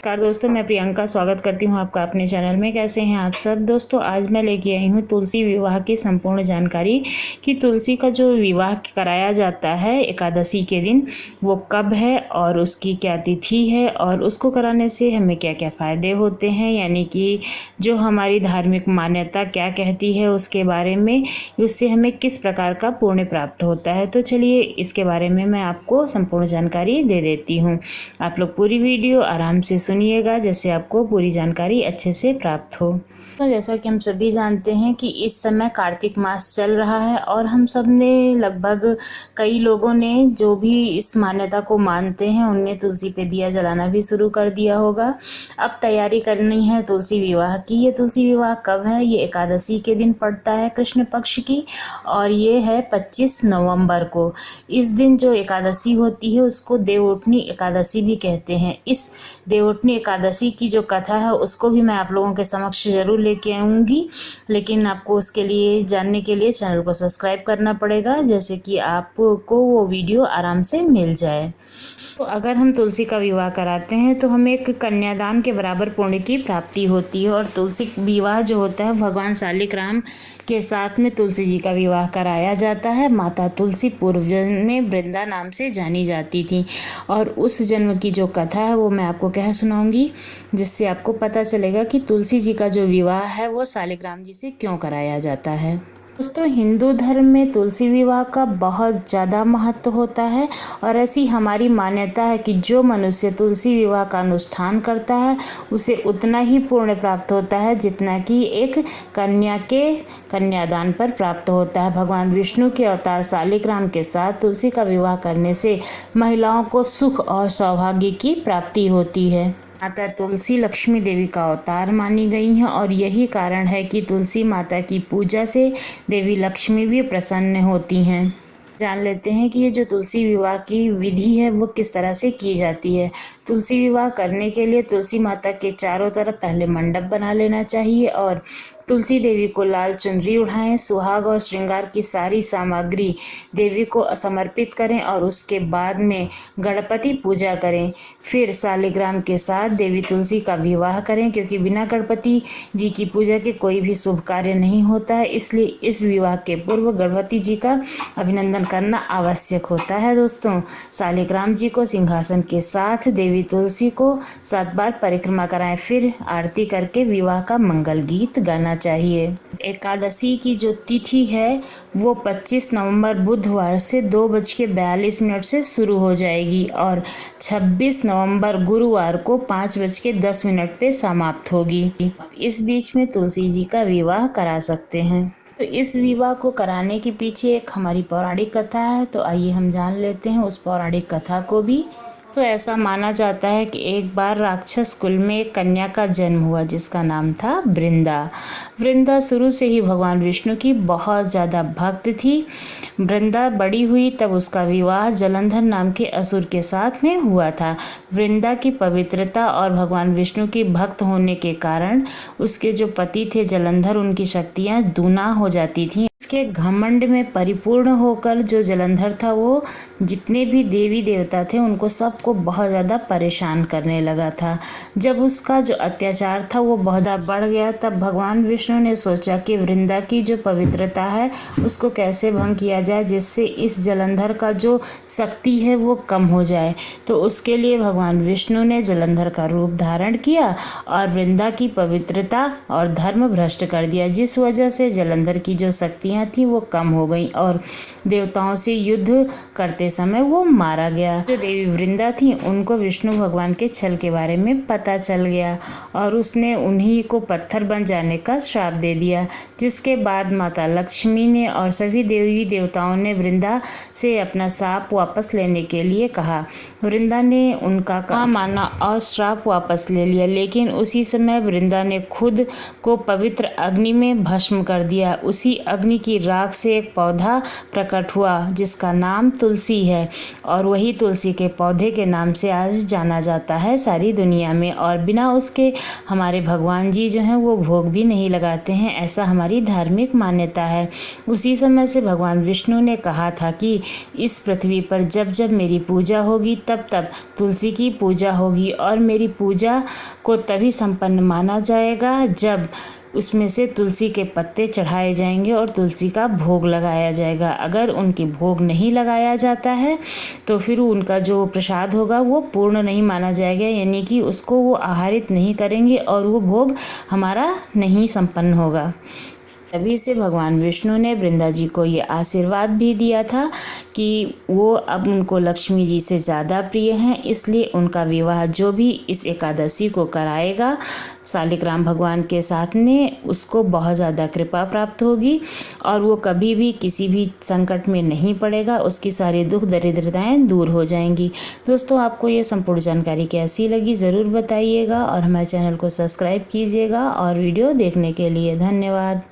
नमस्कार दोस्तों, मैं प्रियंका स्वागत करती हूँ आपका अपने चैनल में। कैसे हैं आप सब दोस्तों? आज मैं लेके आई हूँ तुलसी विवाह की संपूर्ण जानकारी कि तुलसी का जो विवाह कराया जाता है एकादशी के दिन वो कब है और उसकी क्या तिथि है और उसको कराने से हमें क्या क्या फ़ायदे होते हैं, यानी कि जो हमारी धार्मिक मान्यता क्या कहती है उसके बारे में, उससे हमें किस प्रकार का पुण्य प्राप्त होता है। तो चलिए इसके बारे में मैं आपको संपूर्ण जानकारी दे देती हूँ। आप लोग पूरी वीडियो आराम से सुनिएगा जैसे आपको पूरी जानकारी अच्छे से प्राप्त हो। तो जैसा कि हम सभी जानते हैं कि इस समय कार्तिक मास चल रहा है और हम सब ने लगभग कई लोगों ने जो भी इस मान्यता को मानते हैं उनने तुलसी पे दिया जलाना भी शुरू कर दिया होगा। अब तैयारी करनी है तुलसी विवाह की। ये तुलसी विवाह कब है? ये एकादशी के दिन पड़ता है कृष्ण पक्ष की, और ये है 25 नवंबर को। इस दिन जो एकादशी होती है उसको देवउठनी एकादशी भी कहते हैं। इस देवउठनी एकादशी की जो कथा है उसको भी मैं आप लोगों के समक्ष जरूर लेके आऊँगी, लेकिन आपको उसके लिए जानने के लिए चैनल को सब्सक्राइब करना पड़ेगा, जैसे कि आपको वो वीडियो आराम से मिल जाए। तो अगर हम तुलसी का विवाह कराते हैं तो हमें एक कन्यादान के बराबर पुण्य की प्राप्ति होती है। और तुलसी विवाह जो होता है भगवान शालिग्राम के साथ में तुलसी जी का विवाह कराया जाता है। माता तुलसी पूर्व जन्म में वृंदा नाम से जानी जाती थी, और उस जन्म की जो कथा है वो मैं आपको कह सुनाऊंगी, जिससे आपको पता चलेगा कि तुलसी जी का जो विवाह है वो शालिग्राम जी से क्यों कराया जाता है। दोस्तों, हिंदू धर्म में तुलसी विवाह का बहुत ज़्यादा महत्व होता है, और ऐसी हमारी मान्यता है कि जो मनुष्य तुलसी विवाह का अनुष्ठान करता है उसे उतना ही पुण्य प्राप्त होता है जितना कि एक कन्या के कन्यादान पर प्राप्त होता है। भगवान विष्णु के अवतार शालिग्राम के साथ तुलसी का विवाह करने से महिलाओं को सुख और सौभाग्य की प्राप्ति होती है। माता तुलसी लक्ष्मी देवी का अवतार मानी गई हैं, और यही कारण है कि तुलसी माता की पूजा से देवी लक्ष्मी भी प्रसन्न होती हैं। जान लेते हैं कि ये जो तुलसी विवाह की विधि है वो किस तरह से की जाती है। तुलसी विवाह करने के लिए तुलसी माता के चारों तरफ पहले मंडप बना लेना चाहिए, और तुलसी देवी को लाल चुनरी उड़ाएं, सुहाग और श्रृंगार की सारी सामग्री देवी को समर्पित करें, और उसके बाद में गणपति पूजा करें। फिर शालिग्राम के साथ देवी तुलसी का विवाह करें, क्योंकि बिना गणपति जी की पूजा के कोई भी शुभ कार्य नहीं होता है। इसलिए इस विवाह के पूर्व गणपति जी का अभिनंदन करना आवश्यक होता है। दोस्तों, शालिग्राम जी को सिंहासन के साथ देवी तुलसी को 7 बार परिक्रमा कराएं, फिर आरती करके विवाह का मंगल गीत गाना चाहिए। एकादशी की जो तिथि है वो 25 नवंबर बुधवार से 2:42 से शुरू हो जाएगी, और 26 नवंबर गुरुवार को 5:10 पे समाप्त होगी। इस बीच में तुलसी जी का विवाह करा सकते हैं। तो इस विवाह को कराने के पीछे एक हमारी पौराणिक कथा है, तो आइए हम जान लेते हैं उस पौराणिक कथा को भी। तो ऐसा माना जाता है कि एक बार राक्षस कुल में एक कन्या का जन्म हुआ जिसका नाम था वृंदा। वृंदा शुरू से ही भगवान विष्णु की बहुत ज़्यादा भक्त थी। वृंदा बड़ी हुई तब उसका विवाह जलंधर नाम के असुर के साथ में हुआ था। वृंदा की पवित्रता और भगवान विष्णु की भक्त होने के कारण उसके जो पति थे जलंधर, उनकी शक्तियाँ दूना हो जाती थीं। इसके घमंड में परिपूर्ण होकर जो जलंधर था वो जितने भी देवी देवता थे उनको सबको बहुत ज़्यादा परेशान करने लगा था। जब उसका जो अत्याचार था वो बहुत बढ़ गया, तब भगवान विष्णु ने सोचा कि वृंदा की जो पवित्रता है उसको कैसे भंग किया जाए जिससे इस जलंधर का जो शक्ति है वो कम हो जाए। तो उसके लिए भगवान विष्णु ने जलंधर का रूप धारण किया और वृंदा की पवित्रता और धर्म भ्रष्ट कर दिया, जिस वजह से जलंधर की जो शक्तियाँ थी वो कम हो गई और देवताओं से युद्ध करते समय वो मारा गया। जो देवी वृंदा थी उनको विष्णु भगवान के छल के बारे में पता चल गया और उसने उन्हीं को पत्थर बन जाने का श्राप दे दिया, जिसके बाद माता लक्ष्मी ने और सभी देवी देवताओं ने वृंदा से अपना श्राप वापस लेने के लिए कहा। वृंदा ने उनका कहा माना और श्राप वापस ले लिया, लेकिन उसी समय वृंदा ने खुद को पवित्र अग्नि में भस्म कर दिया। उसी अग्नि की की राख से एक पौधा प्रकट हुआ जिसका नाम तुलसी है, और वही तुलसी के पौधे के नाम से आज जाना जाता है सारी दुनिया में। और बिना उसके हमारे भगवान जी जो हैं वो भोग भी नहीं लगाते हैं, ऐसा हमारी धार्मिक मान्यता है। उसी समय से भगवान विष्णु ने कहा था कि इस पृथ्वी पर जब जब मेरी पूजा होगी तब तब तुलसी की पूजा होगी, और मेरी पूजा को तभी संपन्न माना जाएगा जब उसमें से तुलसी के पत्ते चढ़ाए जाएंगे और तुलसी का भोग लगाया जाएगा। अगर उनकी भोग नहीं लगाया जाता है तो फिर उनका जो प्रसाद होगा वो पूर्ण नहीं माना जाएगा, यानी कि उसको वो आहारित नहीं करेंगे और वो भोग हमारा नहीं संपन्न होगा। तभी से भगवान विष्णु ने वृंदा जी को ये आशीर्वाद भी दिया था कि वो अब उनको लक्ष्मी जी से ज़्यादा प्रिय हैं, इसलिए उनका विवाह जो भी इस एकादशी को कराएगा शालिग्राम भगवान के साथ में, उसको बहुत ज़्यादा कृपा प्राप्त होगी और वो कभी भी किसी भी संकट में नहीं पड़ेगा, उसकी सारी दुख दरिद्रताएं दूर हो जाएंगी। दोस्तों, आपको ये संपूर्ण जानकारी कैसी लगी ज़रूर बताइएगा और हमारे चैनल को सब्सक्राइब कीजिएगा। और वीडियो देखने के लिए धन्यवाद।